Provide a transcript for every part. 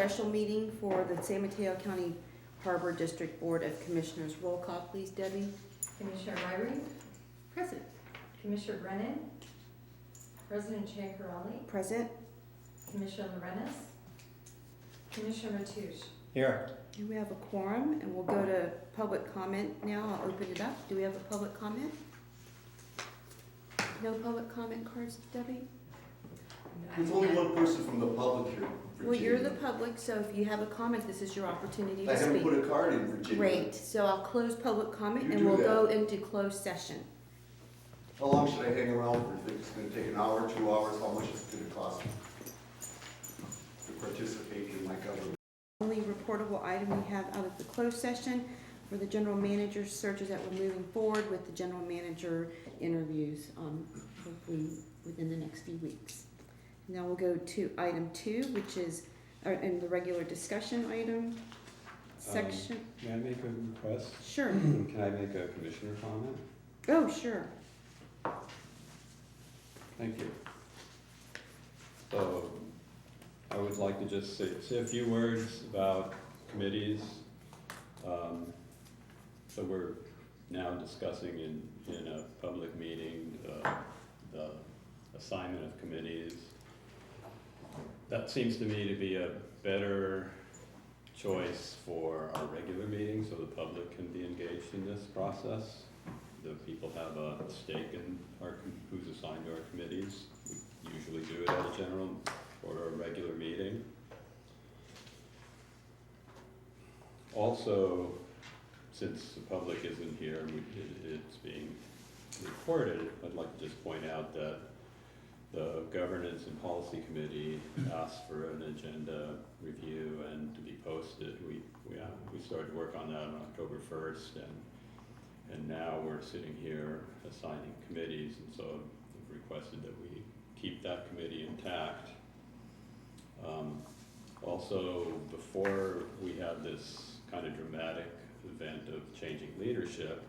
special meeting for the San Mateo County Harbor District Board of Commissioners. Roll call, please, Debbie. Commissioner Myrie, Present. Commissioner Brennan, President Chancarelli, Present. Commissioner Lorenas, Commissioner Mateusz. Here. And we have a quorum, and we'll go to public comment now. I'll open it up. Do we have a public comment? No public comment cards, Debbie? There's only one person from the public here. Well, you're the public, so if you have a comment, this is your opportunity to I haven't speak. put a card in, Virginia. Great, so I'll close public comment You and do we'll that. go into closed session. How long should I hang around for? Think it's gonna take an hour, 2 hours? How much is it gonna cost me to participate in my government? Only reportable item we have out of the closed session for the general manager searches that we're moving forward with the general manager interviews, hopefully within the next few weeks. Now we'll go to item 2, which is in the regular discussion item section. May I make a request? Sure. Can I make a commissioner comment? Oh, sure. Thank you. So, I would like to just say a few words about committees. So we're now discussing in a public meeting the assignment of committees. That seems to me to be a better choice for our regular meetings, so the public can be engaged in this process. The people have a stake in who's assigned to our committees. We usually do it at a general or a regular meeting. Also, since the public isn't here, it's being recorded, I'd like to just point out that the Governance and Policy Committee asked for an agenda review and to be posted. We started work on that on October 1st, and now we're sitting here assigning committees, and so I've requested that we keep that committee intact. Also, before we had this kind of dramatic event of changing leadership,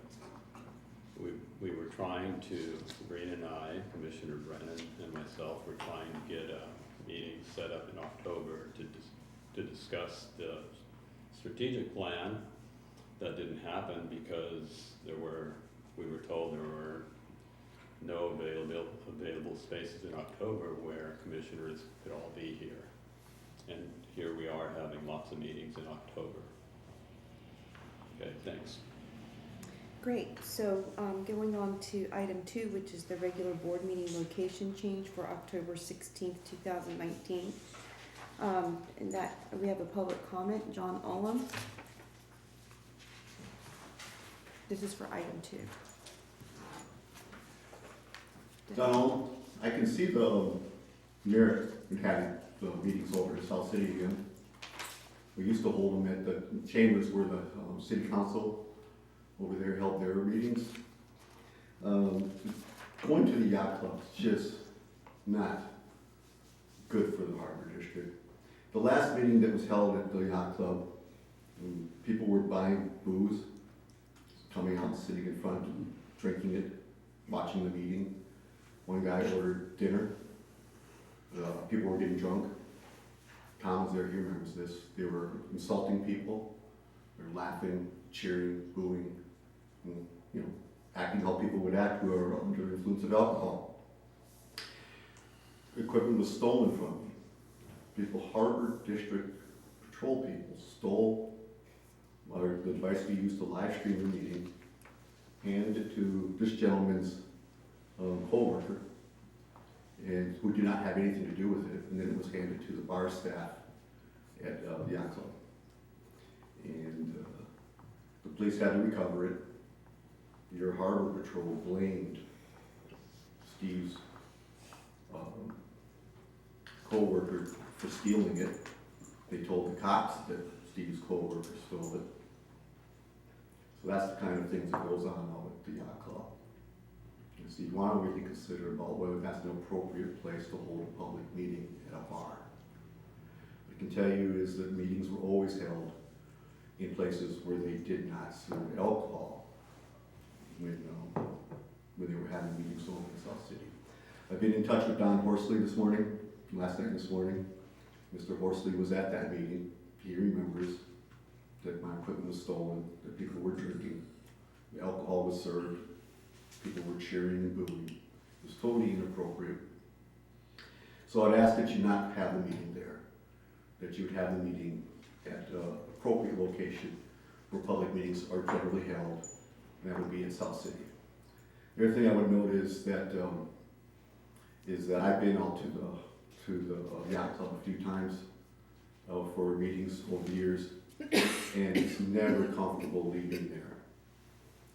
we were trying to, Sabrina and I, Commissioner Brennan and myself, were trying to get a meeting set up in October to discuss the strategic plan. That didn't happen because we were told there were no available spaces in October where commissioners could all be here. And here we are having lots of meetings in October. Okay, thanks. Great, so going on to item 2, which is the regular board meeting location change for October 16th, 2019. And that we have a public comment, John Ullum. This is for item 2. Donald, I can see the merit in having the meetings over at South City again. We used to hold them at the chambers where the city council over there held their meetings. Going to the yacht club is just not good for the Harbor District. The last meeting that was held at the yacht club, people were buying booze, coming out and sitting in front and drinking it, watching the meeting. One guy ordered dinner. People were getting drunk. Tom was there, he remembers this. They were insulting people. They were laughing, cheering, booing, and, acting how people would act who are under the influence of alcohol. Equipment was stolen from me. People, Harbor District patrol people, stole the device we used to live stream the meeting, handed it to this gentleman's co-worker, and who did not have anything to do with it, and then it was handed to the bar staff at the yacht club. And the police had to recover it. Your Harbor Patrol blamed Steve's co-worker for stealing it. They told the cops that Steve's co-worker stole it. So that's the kind of things that goes on out at the yacht club. So you want to really consider about whether that's an appropriate place to hold a public meeting at a bar. What I can tell you is that meetings were always held in places where they did not serve alcohol when they were having meetings over in South City. I've been in touch with Don Horsley last night and this morning. Mr. Horsley was at that meeting. He remembers that my equipment was stolen, that people were drinking, the alcohol was served, people were cheering and booing. It was totally inappropriate. So I'd ask that you not have the meeting there, that you would have the meeting at an appropriate location where public meetings are generally held, and that would be in South City. The other thing I would note is that I've been out to the yacht club a few times for meetings over the years, and it's never comfortable leaving there.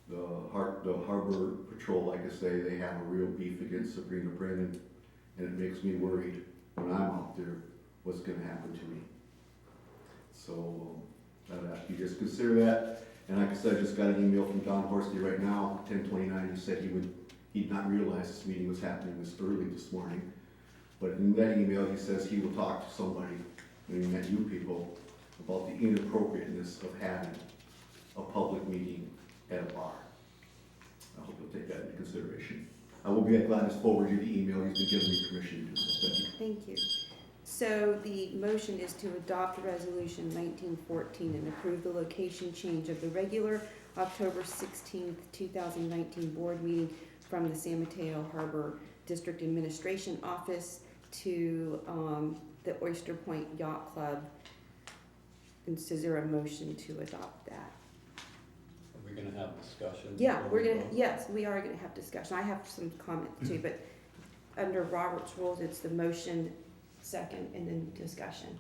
The harbor patrol, like I say, they have a real beef against Sabrina Brennan, and it makes me worried when I'm out there what's going to happen to me. So I'd ask you just consider that. And like I said, I just got an email from Don Horsley right now, 10:29. He said he'd not realized this meeting was happening this early this morning. But in that email, he says he will talk to somebody, when he met you people, about the inappropriateness of having a public meeting at a bar. I hope you'll take that into consideration. I will be glad to forward you the email. He's been giving me permission to do so. Thank you. Thank you. So the motion is to adopt resolution 1914 and approve the location change of the regular October 16th, 2019 board meeting from the San Mateo Harbor District Administration Office to the Oyster Point Yacht Club. And so is there a motion to adopt that? Are we gonna have discussion? Yeah, before we vote? yes, we are gonna have discussion. I have some comments too, but under Robert's rules, it's the motion, second, and then discussion.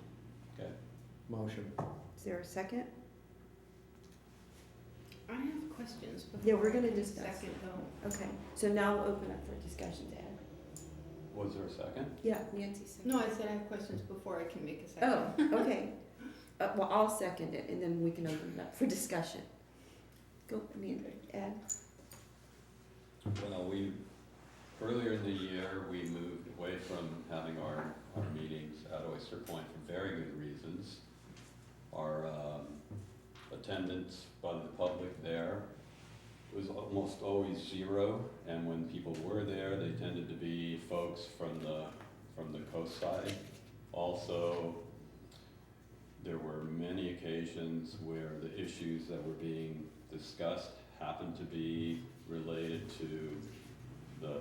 Okay. Motion. Is there a second? I have questions before. Yeah, we're gonna I can discuss. Second though. Okay, so now we'll open up for discussion, Ed. Was there a second? Yeah, Nancy said. No, I said I have questions before I can make a second. Oh, okay. Well, I'll second it, and then we can open it up for discussion. Go, Amanda, Ed. Well, earlier in the year, we moved away from having our meetings at Oyster Point for very good reasons. Our attendance by the public there was almost always zero, and when people were there, they tended to be folks from the coast side. Also, there were many occasions where the issues that were being discussed happened to be related to the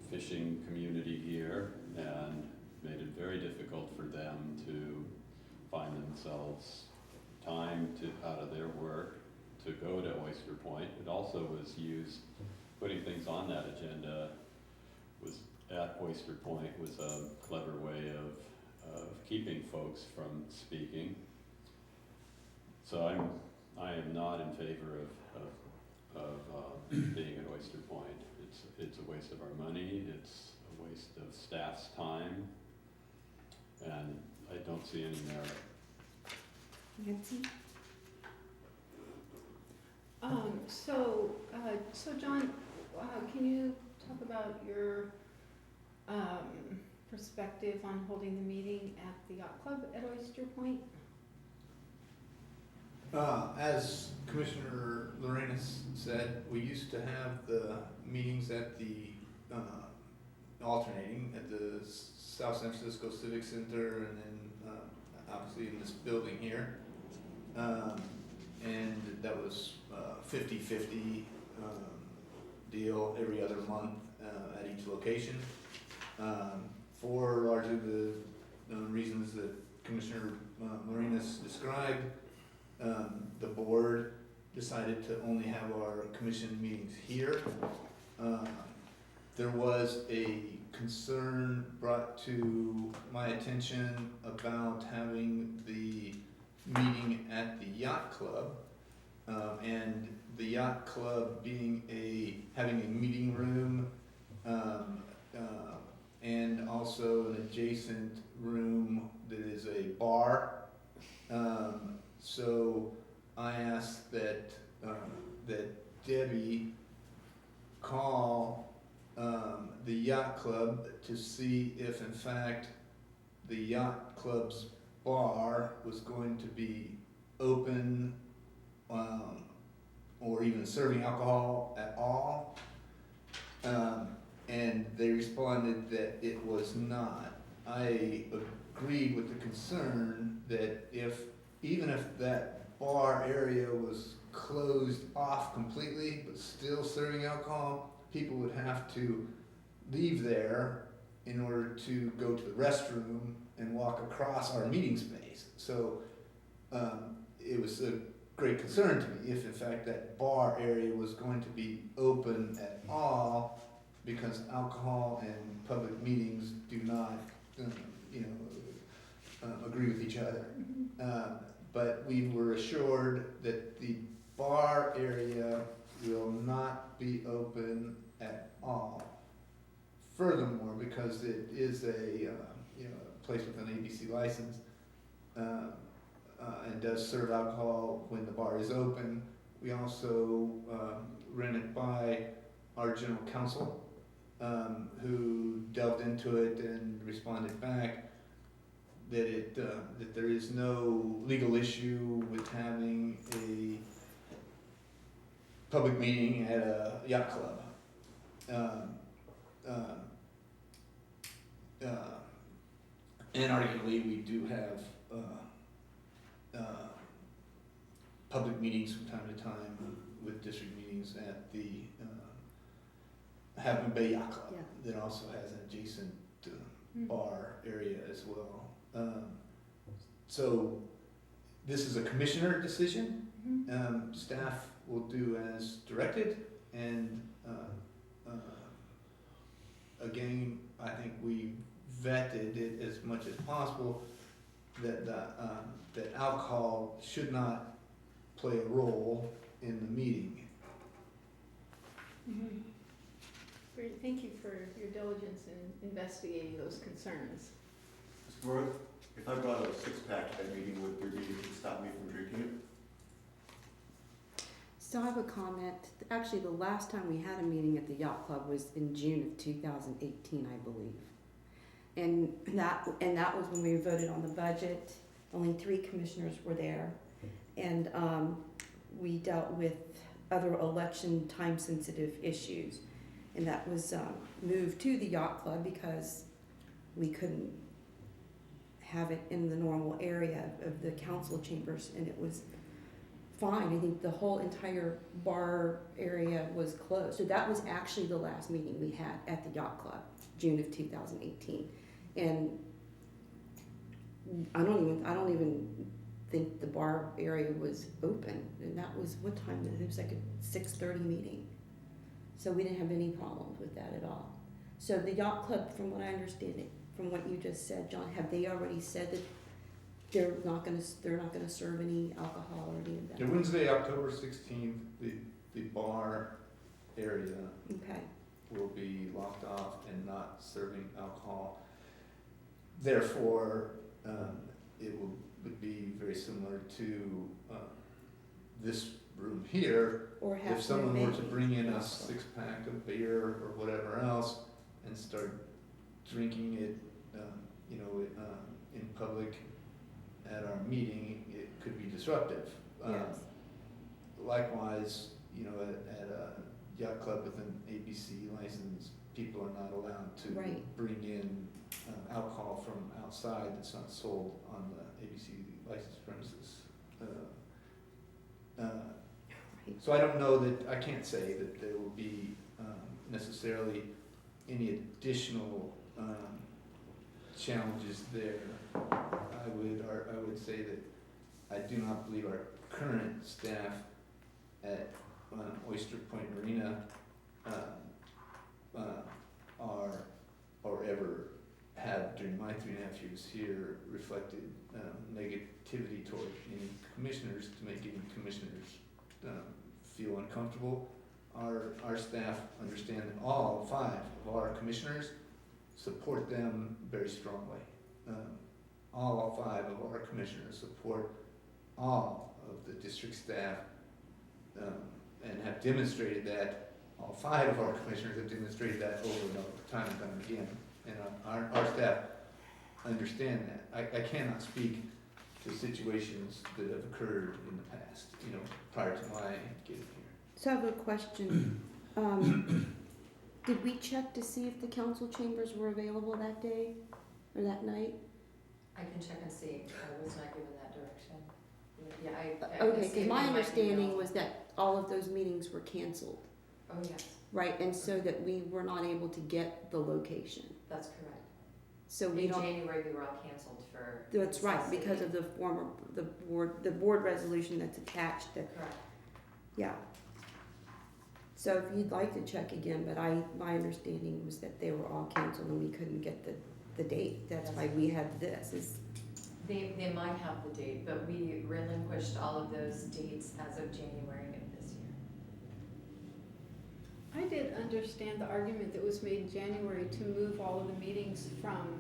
fishing community here, and made it very difficult for them to find themselves time out of their work to go to Oyster Point. It also was used, putting things on that agenda was at Oyster Point was a clever way of keeping folks from speaking. So I am not in favor of being at Oyster Point. It's a waste of our money, it's a waste of staff's time, and I don't see any merit. Nancy? So John, can you talk about your perspective on holding the meeting at the yacht club at Oyster Point? As Commissioner Lorenas said, we used to have the meetings at the, alternating at the South San Francisco Civic Center and then obviously in this building here. And that was 50-50 deal every other month at each location. For largely the reasons that Commissioner Lorenas described, the board decided to only have our commission meetings here. There was a concern brought to my attention about having the meeting at the yacht club, and the yacht club having a meeting room, and also an adjacent room that is a bar. So I asked that Debbie call the yacht club to see if in fact the yacht club's bar was going to be open or even serving alcohol at all. And they responded that it was not. I agreed with the concern that even if that bar area was closed off completely, but still serving alcohol, people would have to leave there in order to go to the restroom and walk across our meeting space. So it was a great concern to me if in fact that bar area was going to be open at all, because alcohol and public meetings do not, agree with each other. But we were assured that the bar area will not be open at all. Furthermore, because it is a place with an ABC license and does serve alcohol when the bar is open, we also ran it by our general counsel, who delved into it and responded back that that there is no legal issue with having a public meeting at a yacht club. And arguably, we do have public meetings from time to time with district meetings at the Half Moon Bay Yacht Club, Yeah. that also has an adjacent bar area as well. So this is a commissioner decision. Staff will do as directed, and again, I think we vetted it as much as possible that that alcohol should not play a role in the meeting. Great, thank you for your diligence in investigating those concerns. Mr. North, if I brought a six-pack to that meeting, would there be anything to stop me from drinking it? So I have a comment. Actually, the last time we had a meeting at the yacht club was in June of 2018, I believe. And that was when we voted on the budget. Only 3 commissioners were there. And we dealt with other election time-sensitive issues. And that was moved to the yacht club because we couldn't have it in the normal area of the council chambers, and it was fine. I think the whole entire bar area was closed. So that was actually the last meeting we had at the yacht club, June of 2018. And I don't even think the bar area was open. And that was, what time? It was like a 6:30 meeting. So we didn't have any problems with that at all. So the yacht club, from what I understand it, from what you just said, John, have they already said that they're not gonna serve any alcohol or any of that? Yeah, Wednesday, October 16th, the bar area Okay. will be locked off and not serving alcohol. Therefore, it would be very similar to this room here. Or have If someone were to maybe. bring in a 6-pack of beer or whatever else and start drinking it, in public at our meeting, it could be disruptive. Yes. Likewise, at a yacht club with an ABC license, people are not allowed to Right. bring in alcohol from outside that's not sold on the ABC licensed premises. Right. So I don't know that, I can't say that there will be necessarily any additional challenges there. I would say that I do not believe our current staff at Oyster Point Marina are, or ever have during my 3.5 years here, reflected negativity toward any commissioners to make any commissioners feel uncomfortable. Our staff understand that all 5 of our commissioners support them very strongly. All 5 of our commissioners support all of the district staff and have demonstrated that. All 5 of our commissioners have demonstrated that over and over, time and time again. And our staff understand that. I cannot speak to situations that have occurred in the past, prior to my getting here. So I have a question. Did we check to see if the council chambers were available that day or that night? I can check and see, I was not given that direction. Yeah, I. Okay, see because it my in understanding email. was that all of those meetings were canceled, Oh, yes, right? And so that we were not able to get the location. that's correct. So we In don't, January, we were all canceled for. that's right, because necessity. of the board resolution that's attached that, Correct. yeah. So if you'd like to check again, but my understanding was that they were all canceled and we couldn't get the date. That's why we had this, is, They might have the date, but we relinquished all of those dates as of January of this year. I did understand the argument that was made in January to move all of the meetings from,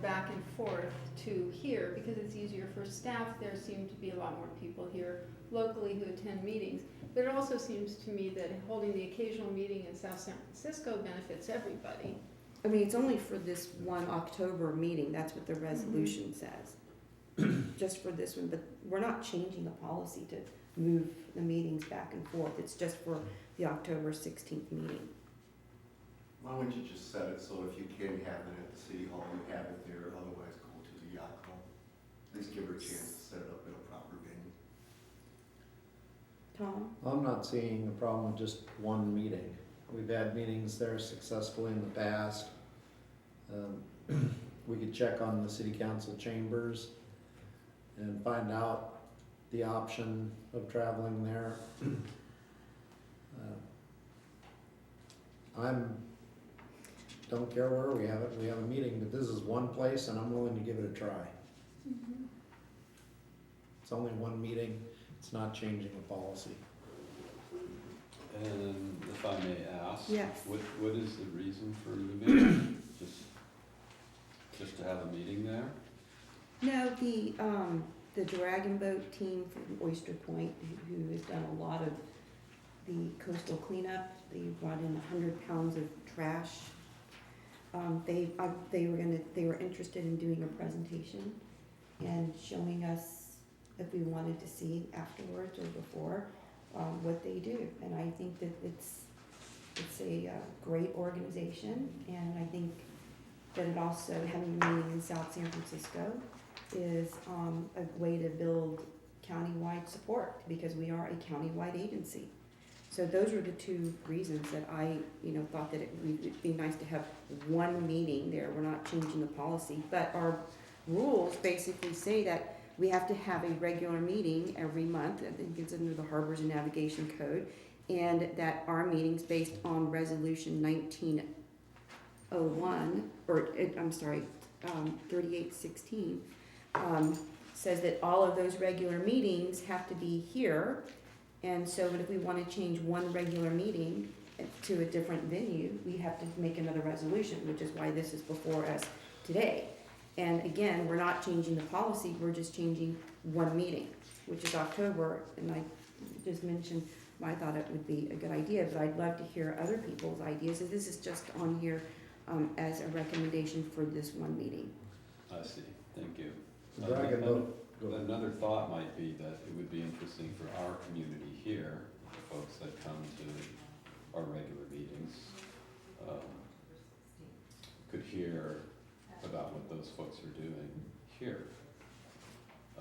back and forth to here, because it's easier for staff. There seem to be a lot more people here locally who attend meetings. But it also seems to me that holding the occasional meeting in South San Francisco benefits everybody. I mean, it's only for this one October meeting, that's what the resolution says. Just for this one, but we're not changing the policy to move the meetings back and forth. It's just for the October 16th meeting. Why wouldn't you just set it so if you can have it at the city hall, you have it there, otherwise go to the yacht club? At least give her a chance to set it up in a proper venue. Tom? I'm not seeing a problem with just one meeting. We've had meetings there successfully in the past. We could check on the city council chambers and find out the option of traveling there. Don't care where we have it, we have a meeting, but this is one place and I'm willing to give it a try. It's only one meeting, it's not changing the policy. And if I may ask? Yes. What is the reason for moving? Just to have a meeting there? No, the Dragon Boat team from Oyster Point, who has done a lot of the coastal cleanup, they brought in 100 pounds of trash. They were interested in doing a presentation and showing us if we wanted to see afterwards or before what they do. And I think that it's a great organization, and I think that it also, having a meeting in South San Francisco, is a way to build countywide support, because we are a countywide agency. So those were the two reasons that I, thought that it would be nice to have one meeting there. We're not changing the policy, but our rules basically say that we have to have a regular meeting every month. I think it's under the Harbors and Navigation Code, and that our meetings based on Resolution 1901, 3816, says that all of those regular meetings have to be here. And so if we want to change one regular meeting to a different venue, we have to make another resolution, which is why this is before us today. And again, we're not changing the policy, we're just changing one meeting, which is October. And I just mentioned, I thought it would be a good idea, but I'd love to hear other people's ideas. So this is just on here as a recommendation for this one meeting. I see, thank you. Dragon Boat. Another thought might be that it would be interesting for our community here, the folks that come to our regular meetings, could hear about what those folks are doing here.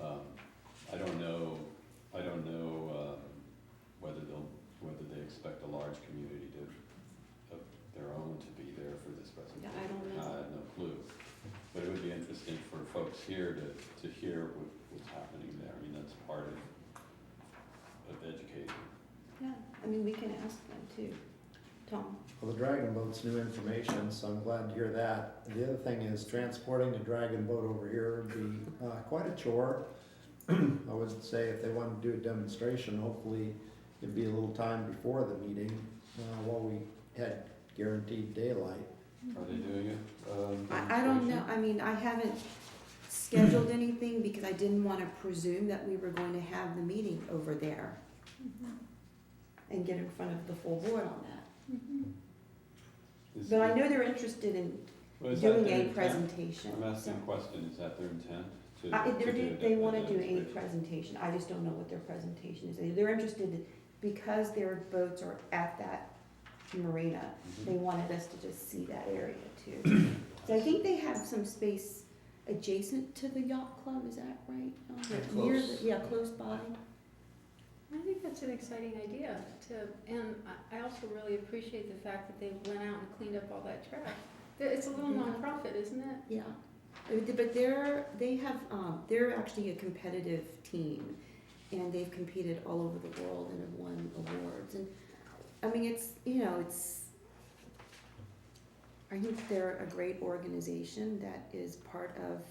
I don't know whether they expect a large community of their own to be there for this presentation. Yeah, I don't know. I have no clue. But it would be interesting for folks here to hear what's happening there. I mean, that's part of educating. Yeah, I mean, we can ask them too. Tom? Well, the Dragon Boat's new information, so I'm glad to hear that. The other thing is transporting the Dragon Boat over here would be quite a chore. I would say if they wanted to do a demonstration, hopefully it'd be a little time before the meeting while we had guaranteed daylight. Are they doing it? I don't know, I mean, I haven't scheduled anything because I didn't want to presume that we were going to have the meeting over there and get in front of the full board on that. Is But I it- know they're interested in Well, is that doing their a intent? presentation. I'm asking so- a question, is that their intent? To They want to do a demonstration? presentation, I just don't know what their presentation is. They're interested, because their boats are at that marina, Mhm. they wanted us to just see that area too. So I think they have some space adjacent to the yacht club, is that right? Yeah, Near close. the, yeah, close by. I think that's an exciting idea and I also really appreciate the fact that they went out and cleaned up all that trash. It's a little Yeah. nonprofit, isn't it? Yeah, but they're actually a competitive team, and they've competed all over the world and have won awards, and, I mean, I think they're a great organization that is part of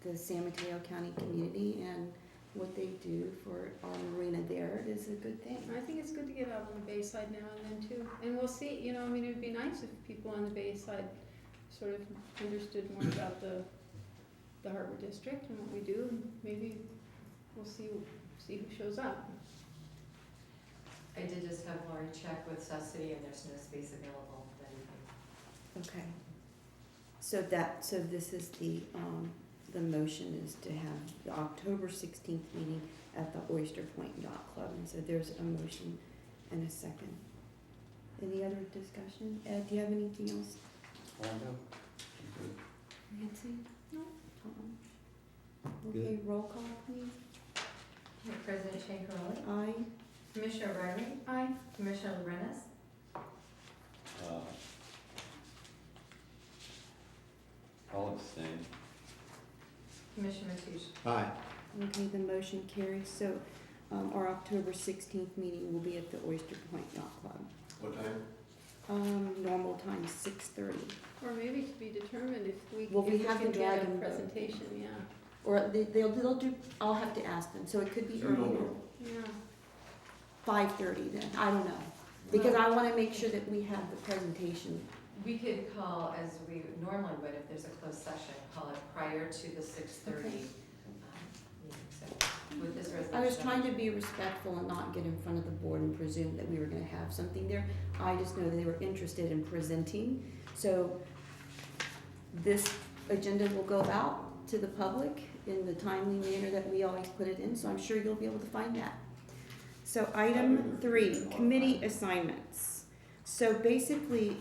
the San Mateo County community, and what they do for our marina there is a good thing. I think it's good to get out on the Bayside now and then too, and we'll see, you know, I mean, it'd be nice if people on the Bayside sort of understood more about the Harbor District and what we do, and maybe we'll see who shows up. I did just have Lori check with City and there's no space available for anything. Okay. So this is the motion is to have the October 16th meeting at the Oyster Point Yacht Club, and so there's a motion and a second. Any other discussion? Ed, do you have anything else? Nancy? No. Tom? Okay, roll call, please. President Shankarelli, Aye. Commissioner Riley, Aye. Commissioner Lorenz, I'll abstain. Commissioner Mateusz. Aye. Okay, the motion carries. So our October 16th meeting will be at the Oyster Point Yacht Club. What time? Normal time, 6:30. Or maybe to be determined if we Well, we have can the get a dragon boat. presentation, yeah, Or they'll do, I'll have to ask them, so it could be You don't earlier. know. yeah. 5:30 then, I don't know. Because I wanna make sure that we have the presentation. We could call, as we normally would if there's a closed session, call it prior to the 6:30 Okay. meeting. So with this resolution. I was trying to be respectful and not get in front of the board and presume that we were gonna have something there. I just know that they were interested in presenting, so this agenda will go out to the public in the timely manner that we always put it in, so I'm sure you'll be able to find that. So item 3, committee assignments. So basically,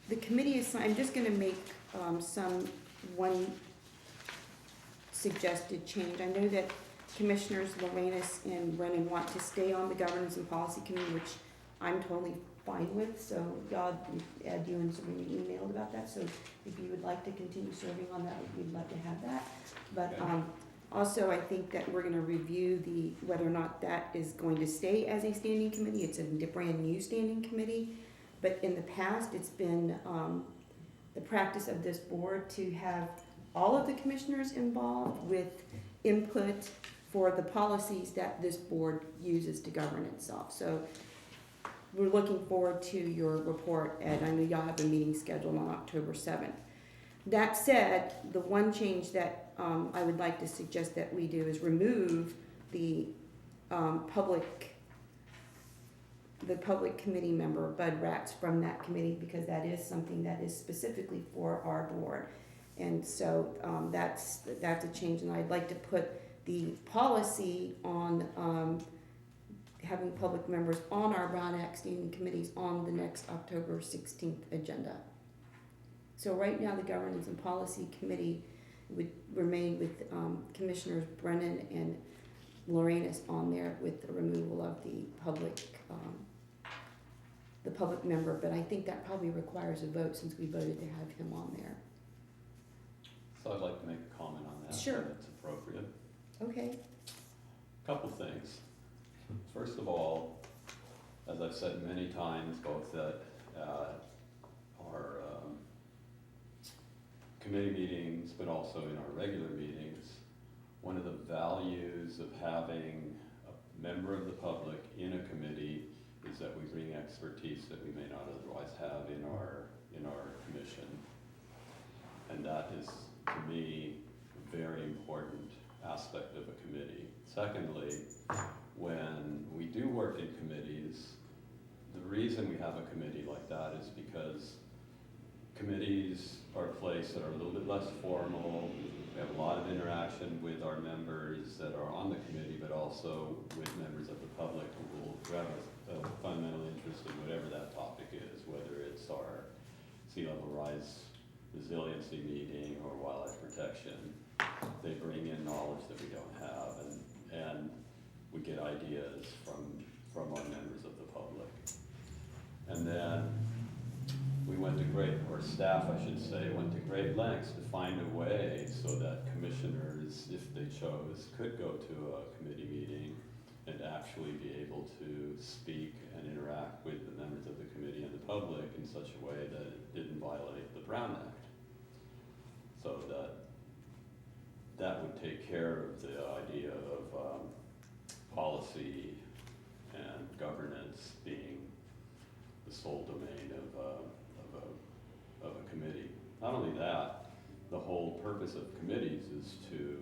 the committee I'm just gonna make, one suggested change. I know that Commissioners Lorenz and Brennan want to stay on the Governance and Policy Committee, which I'm totally fine with, so y'all, Ed, you and Sabrina emailed about that, so if you would like to continue serving on that, we'd love to have that. But, also, I think that we're gonna review whether or not that is going to stay as a standing committee. It's a brand new standing committee, but in the past, it's been, the practice of this board to have all of the commissioners involved with input for the policies that this board uses to govern itself. So we're looking forward to your report, Ed. I know y'all have a meeting scheduled on October 7th. That said, the one change that I would like to suggest that we do is remove the public committee member, Bud Rats, from that committee, because that is something that is specifically for our board. And so that's a change, and I'd like to put the policy on having public members on our Brown Act standing committees on the next October 16th agenda. So right now, the Governance and Policy Committee would remain with Commissioners Brennan and Lorenz on there with the removal of the public member, but I think that probably requires a vote since we voted to have him on there. So I'd like to make a comment on that. Sure. If it's appropriate. Okay. Couple things. First of all, as I've said many times, both at our committee meetings, but also in our regular meetings, one of the values of having a member of the public in a committee is that we bring expertise that we may not otherwise have in our commission. And that is, to me, a very important aspect of a committee. Secondly, when we do work in committees, the reason we have a committee like that is because committees are a place that are a little bit less formal. We have a lot of interaction with our members that are on the committee, but also with members of the public who have a fundamental interest in whatever that topic is, whether it's our sea level rise resiliency meeting or wildlife protection, they bring in knowledge that we don't have, and we get ideas from our members of the public. And then we went to staff I should say, went to great lengths to find a way so that commissioners, if they chose, could go to a committee meeting and actually be able to speak and interact with the members of the committee and the public in such a way that it didn't violate the Brown Act. So that would take care of the idea of policy and governance being the sole domain of a committee. Not only that, the whole purpose of committees is to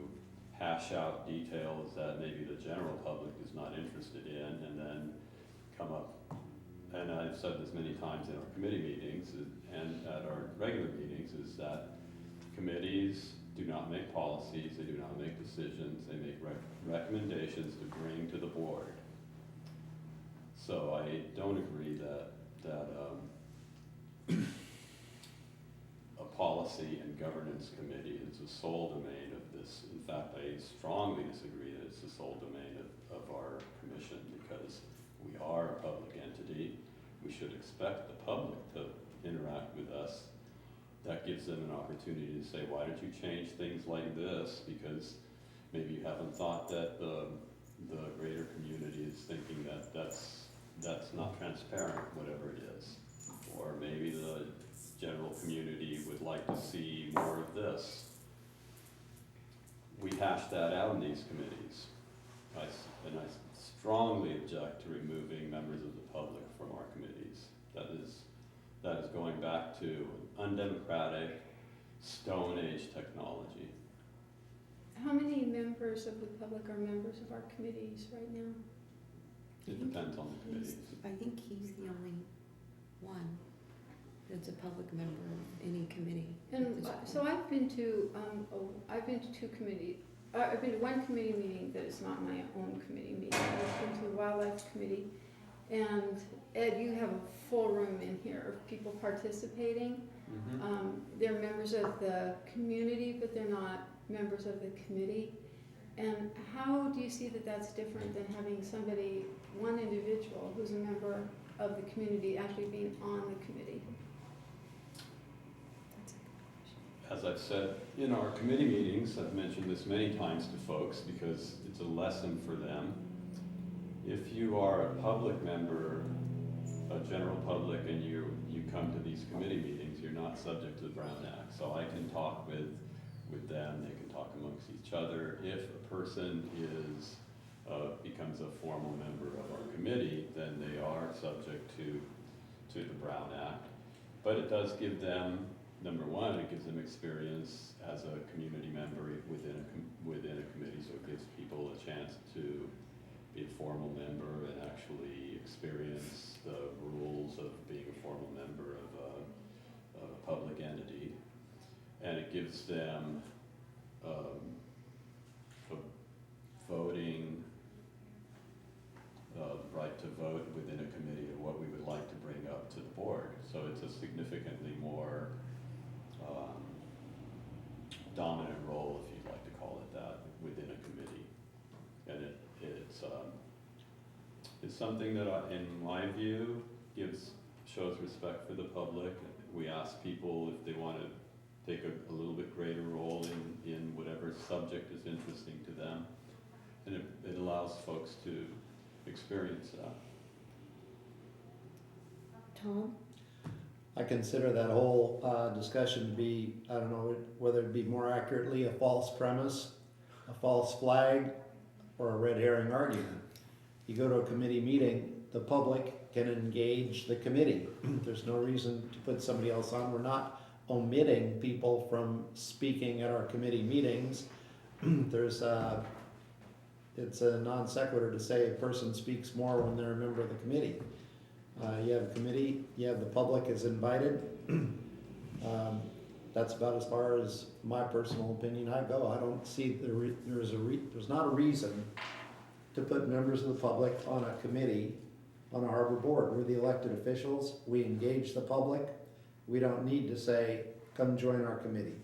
hash out details that maybe the general public is not interested in, and then come up, and I've said this many times in our committee meetings and at our regular meetings, is that committees do not make policies, they do not make decisions, they make recommendations to bring to the board. So I don't agree that a policy and governance committee is the sole domain of this. In fact, I strongly disagree that it's the sole domain of our commission, because we are a public entity. We should expect the public to interact with us. That gives them an opportunity to say, why did you change things like this? Because maybe you haven't thought that the greater community is thinking that that's not transparent, whatever it is. Or maybe the general community would like to see more of this. We hash that out in these committees. And I strongly object to removing members of the public from our committees. That is going back to undemocratic, Stone Age technology. How many members of the public are members of our committees right now? It depends on the committees. I think he's the only one that's a public member of any committee. And so I've been to two committees. I've been to one committee meeting that is not my own committee meeting. I've been to the Wildlife Committee, and Ed, you have a full room in here of people participating. They're members of the community, but they're not members of the committee. And how do you see that that's different than having somebody, one individual who's a member of the community actually being on the committee? As I've said in our committee meetings, I've mentioned this many times to folks because it's a lesson for them. If you are a public member, a general public, and you come to these committee meetings, you're not subject to the Brown Act. So I can talk with them, they can talk amongst each other. If a person becomes a formal member of our committee, then they are subject to the Brown Act. But it does give them, number one, it gives them experience as a community member within a committee, so it gives people a chance to be a formal member and actually experience the rules of being a formal member of a public entity. And it gives them voting, right to vote within a committee of what we would like to bring up to the board. So it's a significantly more dominant role, if you'd like to call it that, within a committee. And it's something that, in my view, shows respect for the public. We ask people if they want to take a little bit greater role in whatever subject is interesting to them. And it allows folks to experience that. Tom? I consider that whole discussion to be, I don't know whether it be more accurately a false premise, a false flag, or a red herring argument. You go to a committee meeting, the public can engage the committee. There's no reason to put somebody else on. We're not omitting people from speaking at our committee meetings. It's a non sequitur to say a person speaks more when they're a member of the committee. You have a committee, you have the public is invited. That's about as far as my personal opinion I go. I don't see there's not a reason to put members of the public on a committee on a harbor board. We're the elected officials. We engage the public. We don't need to say come join our committee.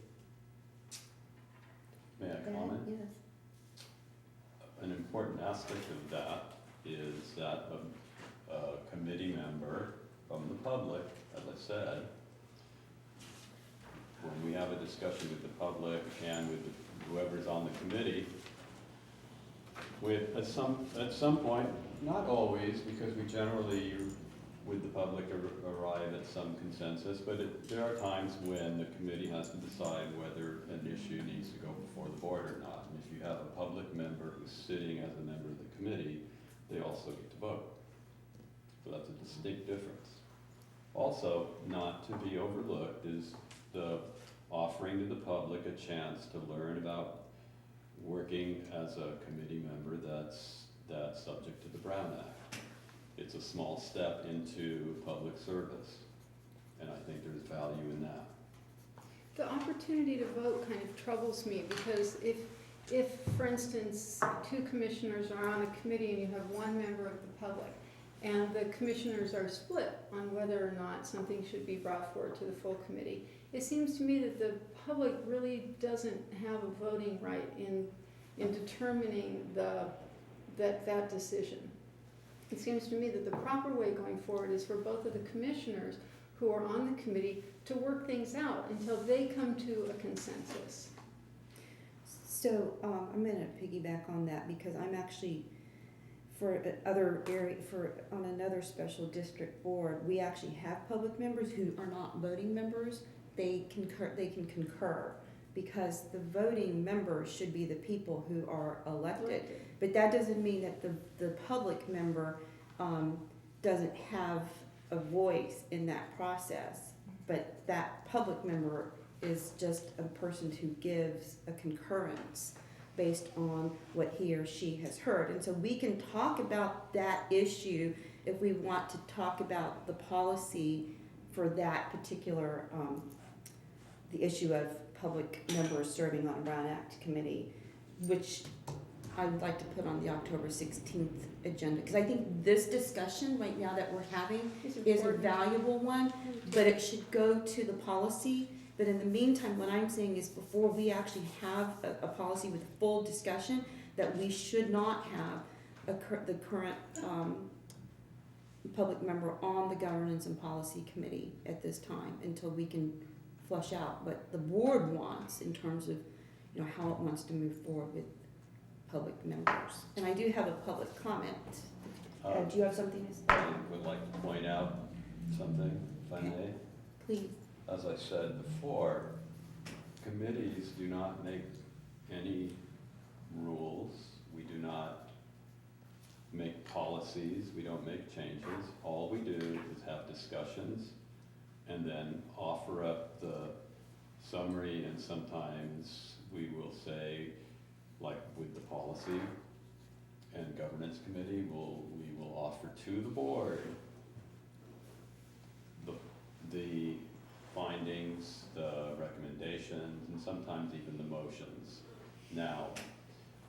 May I Go ahead. comment? Yes. An important aspect of that is that a committee member from the public, as I said, when we have a discussion with the public and with whoever's on the committee, at some point, not always, because we generally, with the public, arrive at some consensus, but there are times when the committee has to decide whether an issue needs to go before the board or not. And if you have a public member who's sitting as a member of the committee, they also get to vote. So that's a distinct difference. Also, not to be overlooked is the offering to the public a chance to learn about working as a committee member that's subject to the Brown Act. It's a small step into public service, and I think there's value in that. The opportunity to vote kind of troubles me, because if, for instance, two commissioners are on a committee and you have one member of the public, and the commissioners are split on whether or not something should be brought forward to the full committee, it seems to me that the public really doesn't have a voting right in determining that decision. It seems to me that the proper way going forward is for both of the commissioners who are on the committee to work things out until they come to a consensus. So I'm going to piggyback on that, because I'm actually on another special district board. We actually have public members who are not voting members. They can concur, because the voting members should be the people who are elected. But that doesn't mean that the public member doesn't have a voice in that process. But that public member is just a person who gives a concurrence based on what he or she has heard. And so we can talk about that issue if we want to talk about the policy for that particular, the issue of public members serving on a Brown Act committee, which I would like to put on the October 16th agenda, because I think this discussion right now that we're having is a valuable one, but it should go to the policy. But in the meantime, what I'm saying is, before we actually have a policy with full discussion, that we should not have the current public member on the Governance and Policy Committee at this time, until we can flush out what the board wants in terms of, how it wants to move forward with public members. And I do have a public comment. Do you have something to say? I would like to point out something, if I may. Please. As I said before, committees do not make any rules. We do not make policies. We don't make changes. All we do is have discussions and then offer up the summary, and sometimes we will say, like with the policy and governance committee, we will offer to the board the findings, the recommendations, and sometimes even the motions. Now,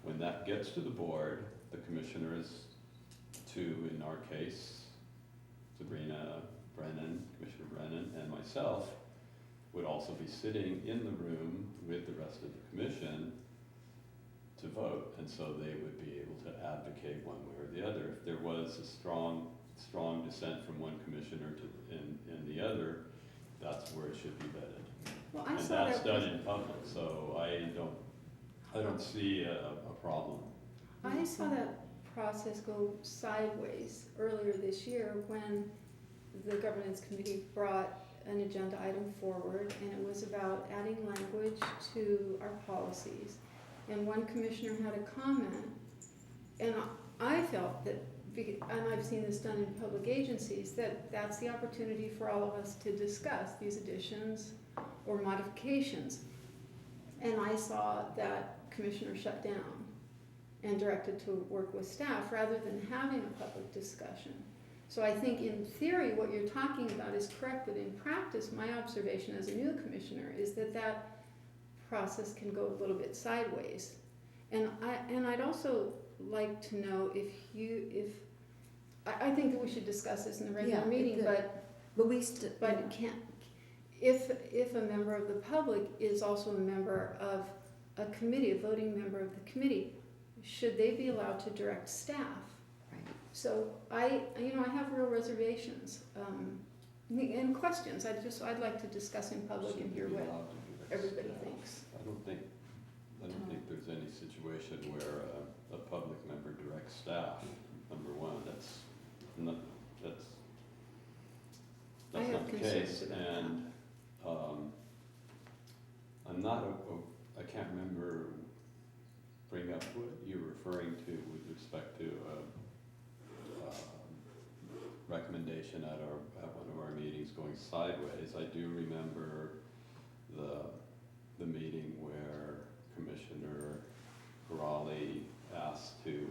when that gets to the board, the commissioners, two in our case, Sabrina Brennan, Commissioner Brennan, and myself, would also be sitting in the room with the rest of the commission to vote, and so they would be able to advocate one way or the other. If there was a strong dissent from one commissioner in the other, that's where it should be vetted. Well, And that's done in public, so I don't see a problem. I saw that process go sideways earlier this year when the governance committee brought an agenda item forward, and it was about adding language to our policies. And one commissioner had a comment, and I felt that, and I've seen this done in public agencies, that's the opportunity for all of us to discuss these additions or modifications. And I saw that commissioner shut down and directed to work with staff rather than having a public discussion. So I think in theory what you're talking about is correct, but in practice my observation as a new commissioner is that process can go a little bit sideways. And I'd also like to know if I think that we should discuss this in the regular meeting, but we can't. if a member of the public is also a member of a committee, a voting member of the committee, should they be allowed to direct staff? Right. So I have real reservations, and questions. I'd like to discuss in public and hear what everybody thinks. I don't think there's any situation where a public member directs staff. Number one, that's not I have the concerns case, about that. and I'm not I can't remember, bring up what you're referring to with respect to recommendation at one of our meetings going sideways. I do remember the meeting where Commissioner Raleigh asked to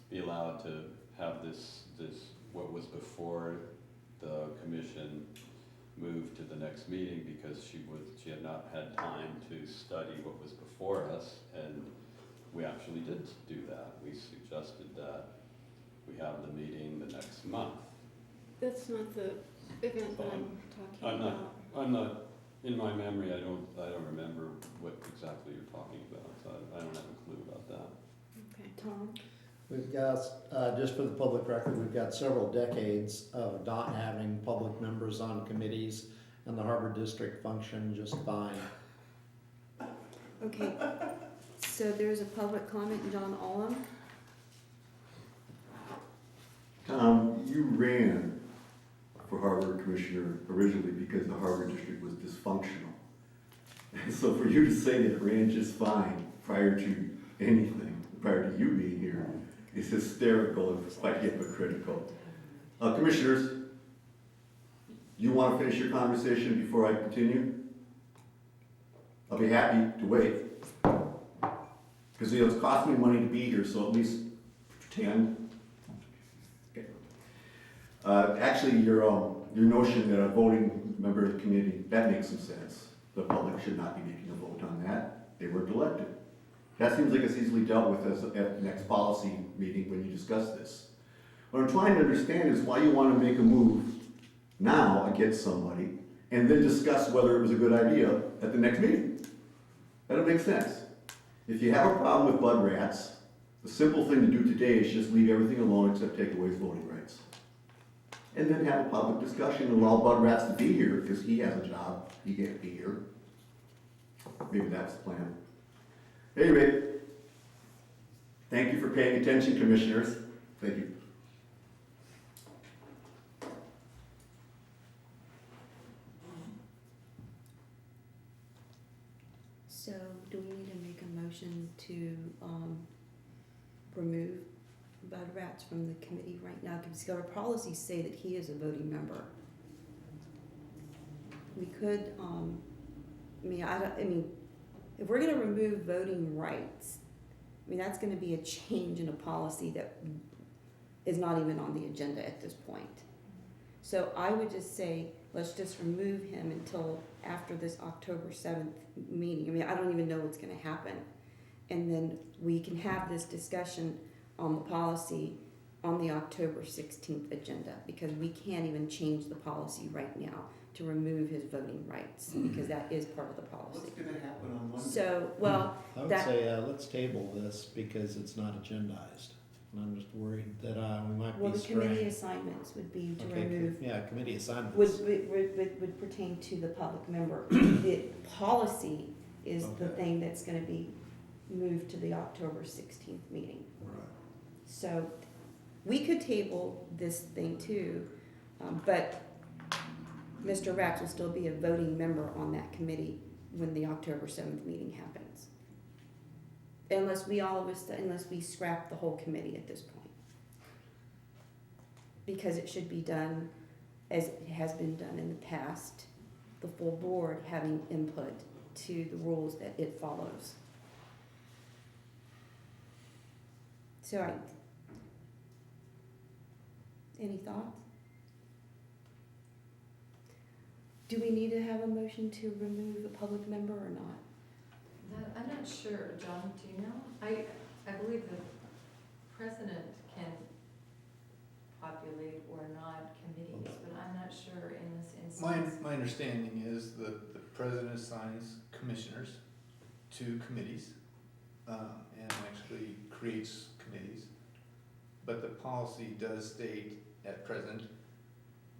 be allowed to have this what was before the commission move to the next meeting because she had not had time to study what was before us, and we actually did do that. We suggested that we have the meeting the next month. That's not the event that I'm talking about. I'm not, in my memory, I don't remember what exactly you're talking about, so I don't have a clue about that. Okay. Tom? We've got, just for the public record, we've got several decades of not having public members on committees, and the Harbor District functioned just fine. Okay, so there's a public comment, John Olam. Tom, you ran for Harbor Commissioner originally because the Harbor District was dysfunctional. And so for you to say that it ran just fine prior to anything, prior to you being here, is hysterical and quite hypocritical. Commissioners, you want to finish your conversation before I continue? I'll be happy to wait. Because it's cost me money to be here, so at least pretend. Okay. Actually, your notion that a voting member of the committee, that makes some sense. The public should not be making a vote on that. They were elected. That seems like it's easily dealt with at the next policy meeting when you discuss this. What I'm trying to understand is why you want to make a move now against somebody and then discuss whether it was a good idea at the next meeting. That don't make sense. If you have a problem with bud rats, the simple thing to do today is just leave everything alone except take away his voting rights. And then have a public discussion and allow Bud Rats to be here because he has a job. He can't be here. Maybe that's the plan. Anyway, thank you for paying attention, commissioners. Thank you. So do we need to make a motion to remove Bud Rats from the committee right now? Because our policies say that he is a voting member. We could, if we're gonna remove voting rights, that's gonna be a change in a policy that is not even on the agenda at this point. So I would just say, let's just remove him until after this October 7th meeting. I don't even know what's gonna happen. And then we can have this discussion on the policy on the October 16th agenda, because we can't even change the policy right now to remove his voting rights, because that is part of the policy. What's going to happen on Monday? So, well, I would say, let's table this because it's not agendized. And I'm just worried that we might well, be the committee straying. assignments would be to Okay, remove, yeah, committee assignments. would pertain to the public member. The policy is the Okay. thing that's gonna be moved to the October 16th meeting. Right. So we could table this thing too, but Mr. Raps will still be a voting member on that committee when the October 7th meeting happens. Unless we scrap the whole committee at this point. Because it should be done as it has been done in the past, the full board having input to the rules that it follows. So any thoughts? Do we need to have a motion to remove a public member or not? I'm not sure, John, do you know? I believe the president can populate or not committees, but I'm not sure in this instance. My understanding is that the president assigns commissioners to committees, and actually creates committees. But the policy does state at present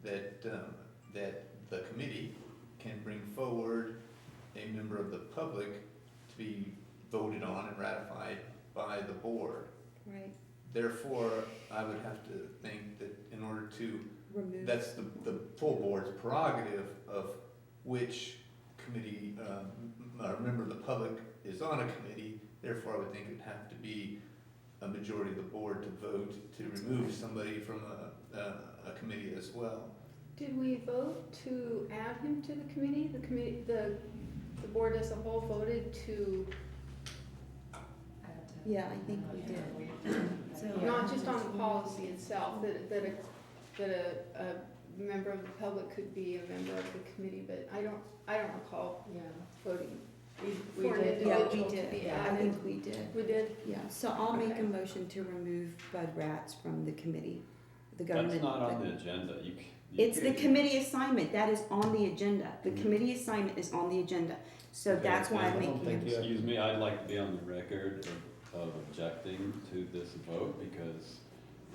that, that the committee can bring forward a member of the public to be voted on and ratified by the board. Right, Therefore, I would have to think that in order to, remove. that's the full board's prerogative of which committee, or member of the public is on a committee. Therefore, I would think it'd have to be a majority of the board to vote to remove somebody from a committee as well. Did we vote to add him to the committee? The board as a whole voted to, I have to- Yeah, I think we did. So- not just on the policy itself, that a member of the public could be a member of the committee, but I don't recall Yeah. voting We for an did. Yeah, we individual to did, be I added. think we did. We did? Yeah, so I'll make a Okay. motion to remove Bud Rats from the committee, the That's government. not on the agenda, you It's the can't- committee assignment, that is on the agenda, the committee assignment is on the agenda, so Okay, that's why I I'm don't making think it. you- Excuse me, I'd like to be on the record of objecting to this vote, because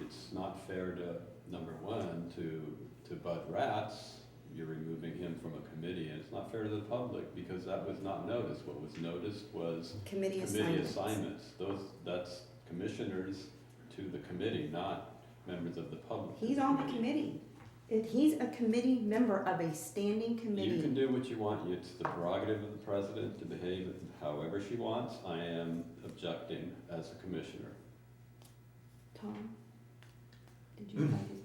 it's not fair to, number one, to Bud Rats. You're removing him from a committee, and it's not fair to the public, because that was not noticed. What was noticed was Committee committee assignments. assignments. That's commissioners to the committee, not members of the public. to He's on the committee, he's a committee member of a standing You can committee. do what you want. It's the prerogative of the president to behave however she wants. I am objecting as a commissioner. Tom, did you have it?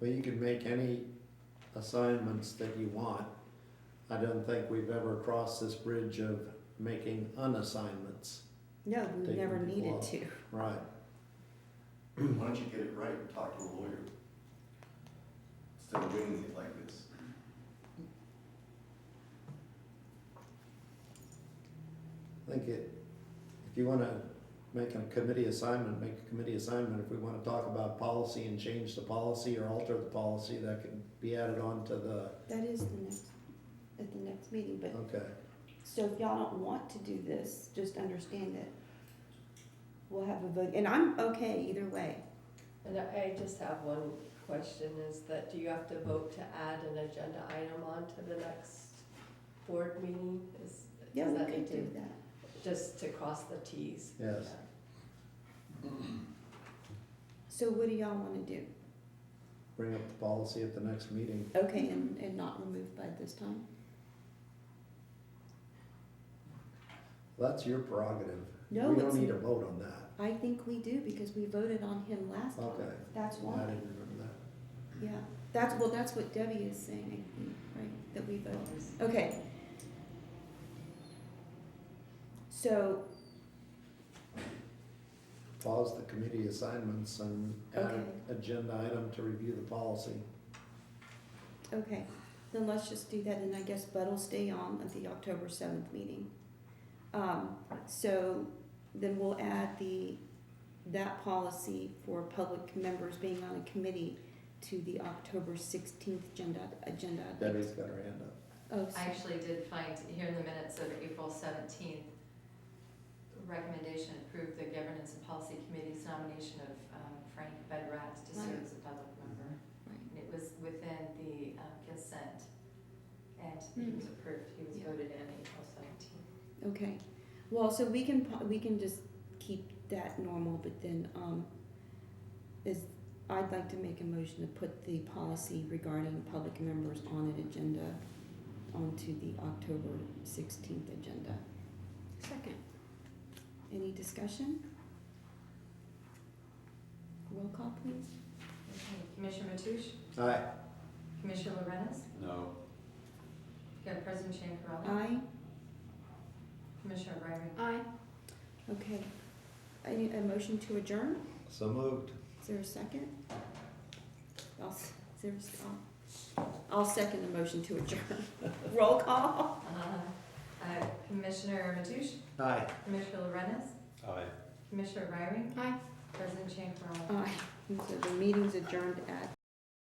Well, you can make any assignments that you want. I don't think we've ever crossed this bridge of making unassignments. No, we Taking never people needed off. to. Right. Why don't you get it right and talk to a lawyer? Instead of winging it like this. I think if you wanna make a committee assignment, make a committee assignment. If we wanna talk about policy and change the policy or alter the policy, that can be added on to the, That is at the next meeting, but, okay. so if y'all don't want to do this, just understand that we'll have a vote, and I'm okay either way. And I just have one question, is that do you have to vote to add an agenda item onto the next board meeting? Yeah, Does we that could need to- do that. Just to cross the Ts? Yes. So what do y'all wanna do? Bring up the policy at the next meeting. Okay, and not remove Bud this time? That's your prerogative. No, We don't it's need a not. vote on that. I think we do, because we voted on him last time. Okay. That's I why, didn't remember that. yeah, that's what Debbie is saying, I think, right, that we voted. Okay. So, Pause the committee assignments and add Okay. an agenda item to review the policy. okay, then let's just do that, and I guess Bud will stay on at the October 7th meeting. So then we'll add that policy for public members being on a committee to the October 16th agenda. Debbie's got her hand up. Oh, I actually did find here in the minutes of April 17th, recommendation approved the governance and policy committee's nomination of Frank Bedratz to serve as a public member. right. And it was within the consent, and he was approved, he was Yeah. voted in April 17th. Okay, well, so we can just keep that normal, but then, I'd like to make a motion to put the policy regarding public members on an agenda onto the October 16th agenda. Second. Any discussion? Roll call, please. Okay, Commissioner Matoush, Aye. Commissioner Lorenz, No, you got President Shankarelli, Aye, Commissioner Riley. Aye. okay. I need a motion to adjourn, So moved. is there a second? I'll second the motion to adjourn. Roll call? Commissioner Matoush, Aye. Commissioner Lorenz, aye. Commissioner Riley, Aye. President Shankarelli. Aye. And so the meeting's adjourned at